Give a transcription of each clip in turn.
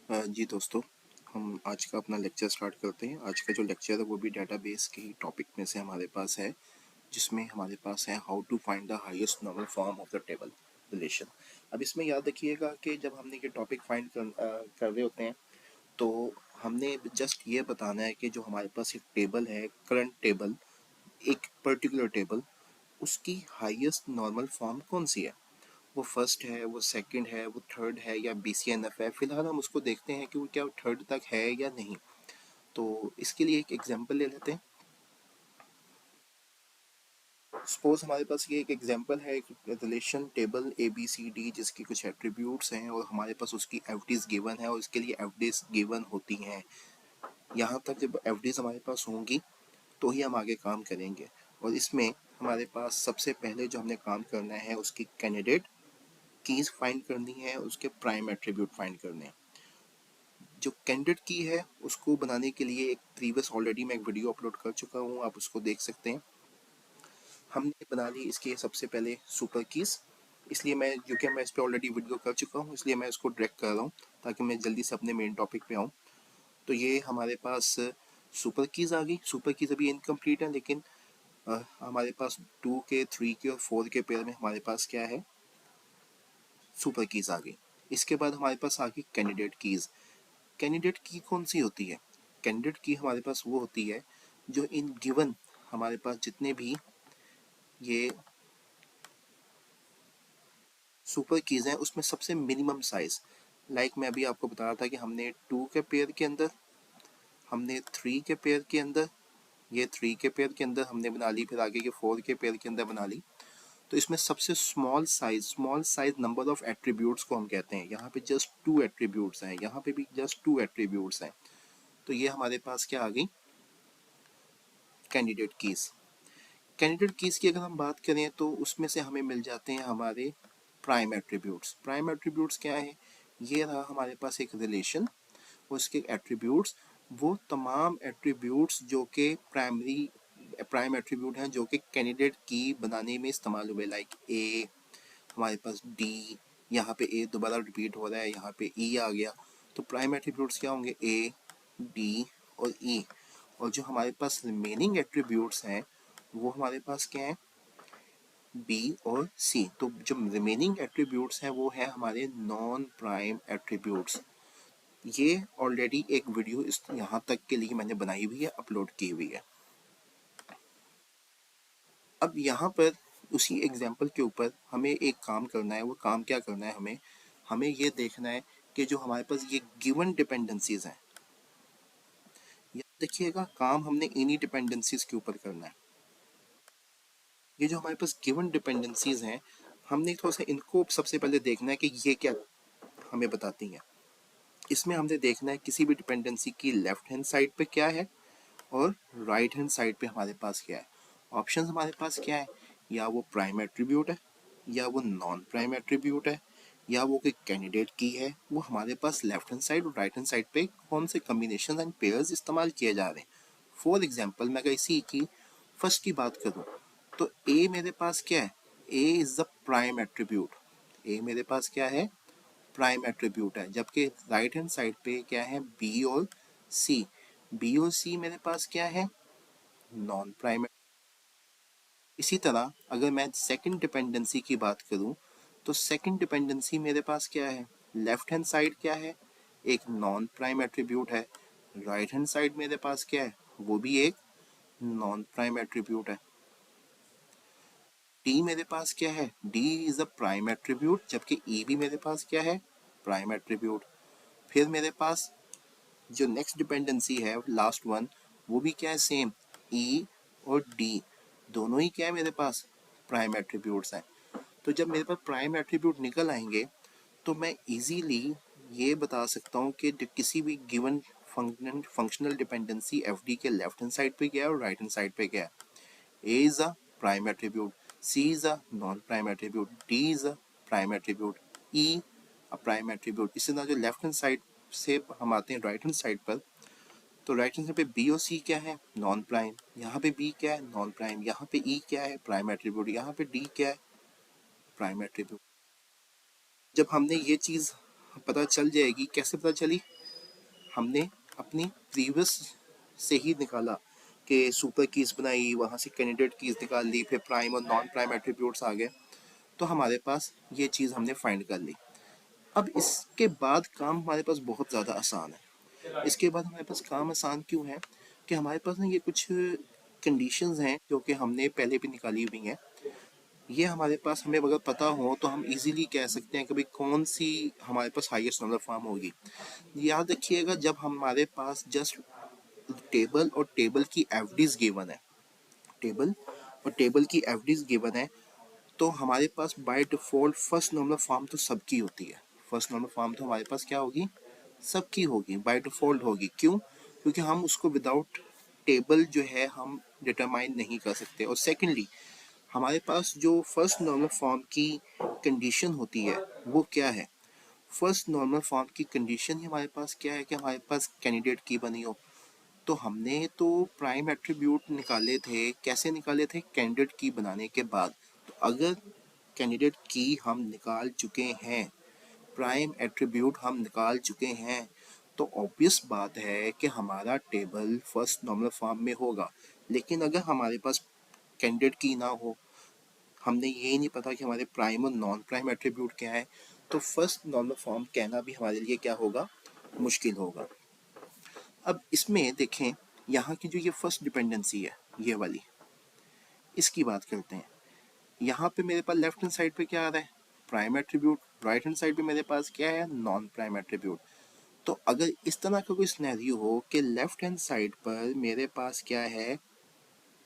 जी दोस्तों, हम आज का अपना लेक्चर स्टार्ट करते हैं। आज का जो लेक्चर है वो भी डेटाबेस के ही टॉपिक में से हमारे पास है, जिसमें हमारे पास है how to find the highest normal form of the table relation. अब इसमें याद रखिएगा कि जब हमने ये टॉपिक फाइंड कर रहे होते हैं तो हमने जस्ट ये बताना है कि जो हमारे पास एक टेबल है, करंट टेबल, एक पर्टिकुलर टेबल, उसकी हाईएस्ट नॉर्मल फॉर्म कौन सी है। वो फर्स्ट है, वो सेकंड है, वो थर्ड है या BCNF है। फिलहाल हम उसको देखते हैं कि वो क्या थर्ड तक है या नहीं। तो इसके लिए एक एग्जांपल ले लेते हैं। सपोज हमारे पास ये एक एग्जांपल है, एक रिलेशन टेबल ABCD जिसकी कुछ एट्रीब्यूट्स हैं और हमारे पास उसकी एफडीज गिवन है और इसके लिए एफडीज गिवन होती हैं। यहाँ तक जब एफडीज हमारे पास होंगी तो ही हम आगे काम करेंगे। और इसमें हमारे पास सबसे पहले जो हमने काम करना है उसकी कैंडिडेट कीज फाइंड करनी है, उसके प्राइम एट्रीब्यूट फाइंड करने हैं। जो कैंडिडेट की है उसको बनाने के लिए एक प्रीवियस ऑलरेडी मैं एक वीडियो अपलोड कर चुका हूँ, आप उसको देख सकते हैं। हमने बना ली इसके सबसे पहले सुपर कीज, इसलिए मैं क्योंकि मैं इस पर ऑलरेडी वीडियो कर चुका हूँ इसलिए मैं इसको डायरेक्ट कर रहा हूँ ताकि मैं जल्दी से अपने मेन टॉपिक पे आऊँ। तो ये हमारे पास सुपर कीज आ गई। सुपर कीज अभी इनकम्प्लीट है, लेकिन हमारे पास 2 के 3 के और 4 के पेयर में हमारे पास क्या है, सुपर कीज आ गई। इसके बाद हमारे पास आ गई कैंडिडेट कीज। कैंडिडेट की कौन सी होती है? कैंडिडेट की हमारे पास वो होती है जो इन गिवन हमारे पास जितने भी ये सुपर कीज हैं उसमें सबसे मिनिमम साइज, लाइक मैं अभी आपको बता रहा था कि हमने 2 के पेयर के अंदर, हमने 3 के पेयर के अंदर, ये 3 के पेयर के अंदर हमने बना ली, फिर आगे के 4 के पेयर के अंदर बना ली। तो इसमें सबसे small size number of attributes को हम कहते हैं। यहाँ पे जस्ट 2 एट्रीब्यूट्स हैं, यहाँ पे भी जस्ट 2 एट्रीब्यूट्स हैं। तो ये हमारे पास क्या आ गई, कैंडिडेट कीज। कैंडिडेट कीज की अगर हम बात करें तो उसमें से हमें मिल जाते हैं हमारे प्राइम एट्रीब्यूट्स। प्राइम एट्रीब्यूट्स क्या है, ये रहा हमारे पास एक रिलेशन, उसके एट्रीब्यूट्स, वो तमाम एट्रीब्यूट्स जो कि प्राइम एट्रीब्यूट हैं जो कि कैंडिडेट की बनाने में इस्तेमाल हुए, लाइक ए, हमारे पास डी, यहाँ पे ए दोबारा रिपीट हो रहा है, यहाँ पे ई आ गया। तो प्राइम एट्रीब्यूट्स क्या होंगे, ए, डी और ई। और जो हमारे पास रिमेनिंग एट्रीब्यूट्स हैं वो हमारे पास क्या है, बी और सी। तो जो रिमेनिंग एट्रीब्यूट्स हैं वो है हमारे नॉन प्राइम एट्रीब्यूट्स। ये ऑलरेडी एक वीडियो इस यहाँ तक के लिए मैंने बनाई हुई है, अपलोड की हुई है। अब यहाँ पर उसी एग्जाम्पल के ऊपर हमें एक काम करना है। वो काम क्या करना है, हमें हमें ये देखना है कि जो हमारे पास ये गिवन डिपेंडेंसीज हैं, याद देखिएगा काम हमने इन्हीं डिपेंडेंसीज के ऊपर करना है। ये जो हमारे पास गिवन डिपेंडेंसीज हैं, हमने थोड़ा सा इनको सबसे पहले देखना है कि ये क्या हमें बताती हैं। इसमें हमने देखना है किसी भी डिपेंडेंसी की लेफ्ट हैंड साइड पे क्या है और राइट हैंड साइड पे हमारे पास क्या है। ऑप्शन हमारे पास क्या है, या वो प्राइम एट्रीब्यूट है, या वो नॉन प्राइम एट्रीब्यूट है, या वो कोई कैंडिडेट की है। वो हमारे पास लेफ्ट हैंड साइड और राइट हैंड साइड पे कौन से कम्बिनेशन एंड पेयर्स इस्तेमाल किए जा रहे हैं। फॉर एग्जाम्पल मैं अगर इसी की फर्स्ट की बात करूँ तो ए मेरे पास क्या है, A is the prime attribute. ए मेरे पास क्या है, प्राइम एट्रीब्यूट है। जबकि राइट हैंड साइड पे क्या है, बी और सी। बी और सी मेरे पास क्या है, नॉन प्राइम। इसी तरह अगर मैं सेकंड डिपेंडेंसी की बात करूं तो सेकंड डिपेंडेंसी मेरे पास क्या है, लेफ्ट हैंड साइड क्या है, एक नॉन प्राइम एट्रीब्यूट है। राइट हैंड साइड मेरे पास क्या है, वो भी एक नॉन प्राइम एट्रीब्यूट है। डी मेरे पास क्या है, D is a prime attribute, जबकि ई भी मेरे पास क्या है, प्राइम एट्रीब्यूट। फिर मेरे पास जो नेक्स्ट डिपेंडेंसी है लास्ट वन, वो भी क्या है, सेम, ई और डी दोनों ही क्या है मेरे पास, प्राइम एट्रीब्यूट्स हैं। तो जब मेरे पास प्राइम एट्रीब्यूट निकल आएंगे तो मैं इजीली ये बता सकता हूँ कि किसी भी गिवन फंक्शनल डिपेंडेंसी एफडी के लेफ्ट हैंड साइड पे गया है और राइट हैंड साइड पे गया है। A is a prime attribute, C is a non prime attribute, D is a prime attribute, E a prime attribute. इसी तरह जो लेफ्ट हैंड साइड से हम आते हैं राइट हैंड साइड पर, तो राइट हैंड साइड पे बी और सी क्या है, नॉन प्राइम। यहाँ पे बी क्या है, नॉन प्राइम। यहाँ पे ई क्या है, प्राइम एट्रीब्यूट। यहाँ पे डी क्या है, प्राइम एट्रीब्यूट। जब हमने ये चीज पता चल जाएगी, कैसे पता चली, हमने अपनी प्रीवियस से ही निकाला कि सुपर कीज बनाई, वहाँ से कैंडिडेट कीज निकाल ली, फिर प्राइम और नॉन प्राइम एट्रीब्यूट्स आ गए, तो हमारे पास ये चीज़ हमने फाइंड कर ली। अब इसके बाद काम हमारे पास बहुत ज़्यादा आसान है। इसके बाद हमारे पास काम आसान क्यों है कि हमारे पास ना ये कुछ कंडीशंस हैं जो कि हमने पहले भी निकाली हुई हैं। ये हमारे पास हमें अगर पता हो तो हम इजीली कह सकते हैं कि भाई कौन सी हमारे पास हाईएस्ट नंबर फॉर्म होगी। याद रखिएगा, जब हमारे पास जस्ट टेबल और टेबल की एवरेज गिवन है, टेबल और टेबल की एवरेज गिवन है, तो हमारे पास by default first normal form तो सबकी होती है। फर्स्ट नॉर्मल फॉर्म तो हमारे पास क्या होगी, सबकी होगी, बाय डिफॉल्ट होगी। क्यों? क्योंकि हम उसको विदाउट टेबल जो है हम डिटरमाइन नहीं कर सकते। और सेकेंडली, हमारे पास जो फर्स्ट नॉर्मल फॉर्म की कंडीशन होती है वो क्या है? फर्स्ट नॉर्मल फॉर्म की कंडीशन ही हमारे पास क्या है कि हमारे पास कैंडिडेट की बनी हो। तो हमने तो प्राइम एट्रीब्यूट निकाले थे, कैसे निकाले थे? कैंडिडेट की बनाने के बाद। तो अगर कैंडिडेट की हम निकाल चुके हैं, प्राइम एट्रीब्यूट हम निकाल चुके हैं, तो ऑब्वियस बात है कि हमारा टेबल फर्स्ट नॉर्मल फॉर्म में होगा। लेकिन अगर हमारे पास कैंडिडेट की ना हो, हमने ये नहीं पता कि हमारे प्राइम और नॉन प्राइम एट्रीब्यूट क्या है, तो फर्स्ट नॉर्मल फॉर्म कहना भी हमारे लिए क्या होगा, मुश्किल होगा। अब इसमें देखें, यहाँ की जो ये फर्स्ट डिपेंडेंसी है, ये वाली, इसकी बात करते हैं। यहाँ पे मेरे पास लेफ्ट हैंड साइड पे क्या आ रहा है, prime attribute, right hand side पे मेरे पास क्या है, नॉन प्राइम एट्रीब्यूट। तो अगर इस तरह का कोई सिनेरियो हो कि लेफ्ट हैंड साइड पर मेरे पास क्या है,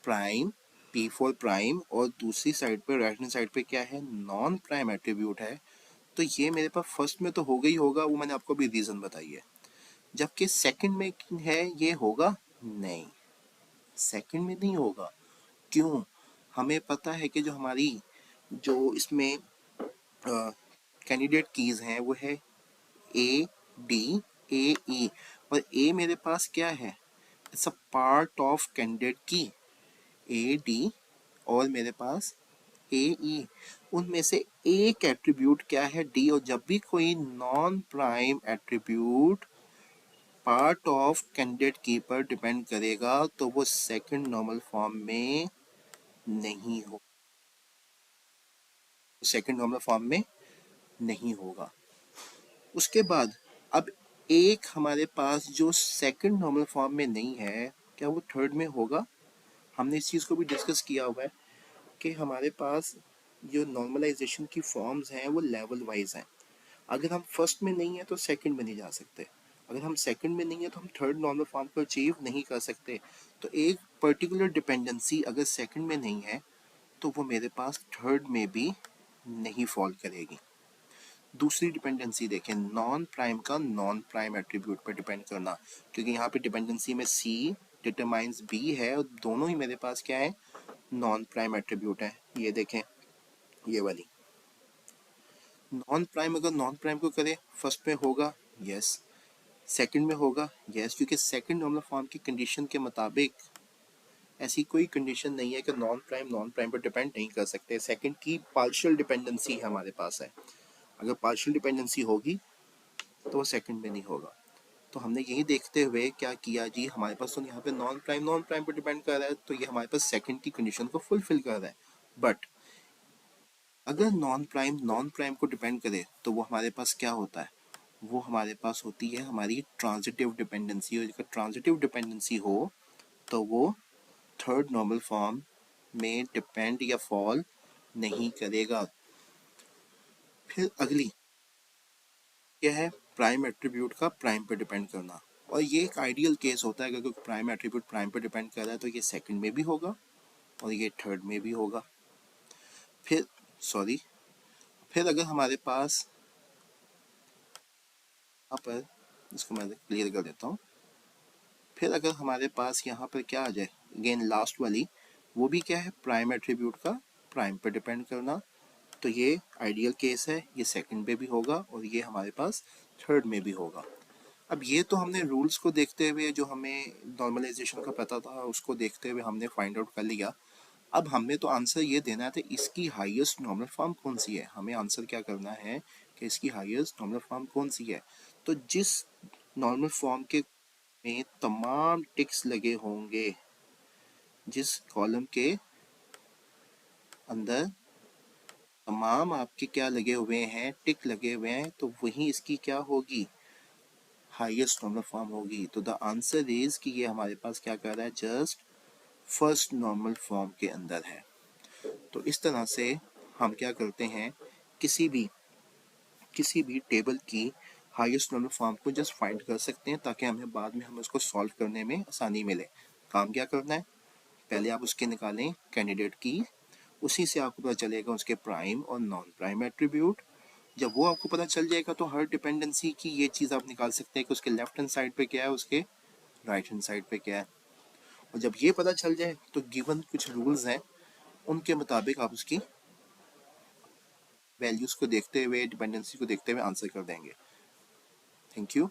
प्राइम, पी फॉर प्राइम, और दूसरी साइड पर राइट हैंड साइड पे क्या है, नॉन प्राइम एट्रीब्यूट है, तो ये मेरे पास फर्स्ट में तो होगा ही होगा, वो मैंने आपको भी रीजन बताई है। जबकि सेकंड में है, ये होगा नहीं, सेकंड में नहीं होगा। क्यों? हमें पता है कि जो हमारी जो इसमें कैंडिडेट कीज हैं वो है ए डी ए ई, और ए मेरे पास क्या है, it's a part of candidate की, ए डी, और मेरे पास ए ई, उनमें से एक एट्रीब्यूट क्या है, डी। और जब भी कोई non prime attribute part of candidate की पर डिपेंड करेगा तो वो सेकंड नॉर्मल फॉर्म में नहीं हो, सेकंड नॉर्मल फॉर्म में नहीं होगा। उसके बाद अब एक हमारे पास जो सेकंड नॉर्मल फॉर्म में नहीं है, क्या वो थर्ड में होगा? हमने इस चीज़ को भी डिस्कस किया हुआ है कि हमारे पास जो नॉर्मलाइजेशन की फॉर्म्स हैं वो लेवल वाइज हैं। अगर हम फर्स्ट में नहीं है तो सेकंड में नहीं जा सकते, अगर हम सेकंड में नहीं है तो हम थर्ड नॉर्मल फॉर्म को अचीव नहीं कर सकते। तो एक पर्टिकुलर डिपेंडेंसी अगर सेकंड में नहीं है तो वो मेरे पास थर्ड में भी नहीं फॉल करेगी। दूसरी डिपेंडेंसी देखें, नॉन प्राइम का नॉन प्राइम एट्रीब्यूट पर डिपेंड करना, क्योंकि यहाँ पे डिपेंडेंसी में सी डिटरमाइंस बी है और दोनों ही मेरे पास क्या है, नॉन प्राइम एट्रीब्यूट है। ये देखें, ये वाली नॉन प्राइम, अगर नॉन प्राइम को करें फर्स्ट में होगा, यस। सेकंड में होगा, यस, क्योंकि सेकंड नॉर्मल फॉर्म की कंडीशन के मुताबिक ऐसी कोई कंडीशन नहीं है कि नॉन प्राइम पर डिपेंड नहीं कर सकते। सेकंड की पार्शियल डिपेंडेंसी हमारे पास है, अगर पार्शियल डिपेंडेंसी होगी तो वो सेकंड में नहीं होगा। तो हमने यही देखते हुए क्या किया जी, हमारे पास तो यहाँ पे नॉन प्राइम पर डिपेंड कर रहा है, तो ये हमारे पास सेकंड की कंडीशन को फुलफिल कर रहा है। बट अगर नॉन प्राइम को डिपेंड करे तो वो हमारे पास क्या होता है, वो हमारे पास होती है हमारी ट्रांजिटिव डिपेंडेंसी। और अगर ट्रांजिटिव डिपेंडेंसी हो तो वो थर्ड नॉर्मल फॉर्म में डिपेंड या फॉल नहीं करेगा। फिर अगली क्या है, प्राइम एट्रीब्यूट का प्राइम पे डिपेंड करना। और ये एक आइडियल केस होता है, अगर प्राइम एट्रीब्यूट प्राइम पे डिपेंड कर रहा है तो ये सेकंड में भी होगा और ये थर्ड में भी होगा। फिर सॉरी, फिर अगर हमारे पास यहाँ पर, इसको मैं क्लियर कर देता हूँ, फिर अगर हमारे पास यहाँ पर क्या आ जाए, अगेन लास्ट वाली, वो भी क्या है, प्राइम एट्रीब्यूट का प्राइम पे डिपेंड करना, तो ये आइडियल केस है, ये सेकंड में भी होगा और ये हमारे पास थर्ड में भी होगा। अब ये तो हमने रूल्स को देखते हुए, जो हमें नॉर्मलाइजेशन का पता था उसको देखते हुए हमने फाइंड आउट कर लिया। अब हमें तो आंसर ये देना था इसकी हाईएस्ट नॉर्मल फॉर्म कौन सी है, हमें आंसर क्या करना है कि इसकी हाईएस्ट नॉर्मल फॉर्म कौन सी है। तो जिस नॉर्मल फॉर्म के में तमाम टिक्स लगे होंगे, जिस कॉलम के अंदर तमाम आपके क्या लगे हुए हैं, टिक लगे हुए हैं, तो वही इसकी क्या होगी, हाईएस्ट नॉर्मल फॉर्म होगी। तो द आंसर इज कि ये हमारे पास क्या कर रहा है, जस्ट फर्स्ट नॉर्मल फॉर्म के अंदर है। तो इस तरह से हम क्या करते हैं, किसी भी टेबल की हाईएस्ट नॉर्मल फॉर्म को जस्ट फाइंड कर सकते हैं, ताकि हमें बाद में उसको सॉल्व करने में आसानी मिले। काम क्या करना है, पहले आप उसके निकालें कैंडिडेट की, उसी से आपको पता चलेगा उसके प्राइम और नॉन प्राइम एट्रीब्यूट। जब वो आपको पता चल जाएगा तो हर डिपेंडेंसी की ये चीज़ आप निकाल सकते हैं कि उसके लेफ्ट हैंड साइड पे क्या है, उसके राइट हैंड साइड पे क्या है। और जब ये पता चल जाए तो गिवन कुछ रूल्स हैं, उनके मुताबिक आप उसकी वैल्यूज़ को देखते हुए, डिपेंडेंसी को देखते हुए आंसर कर देंगे। Thank you.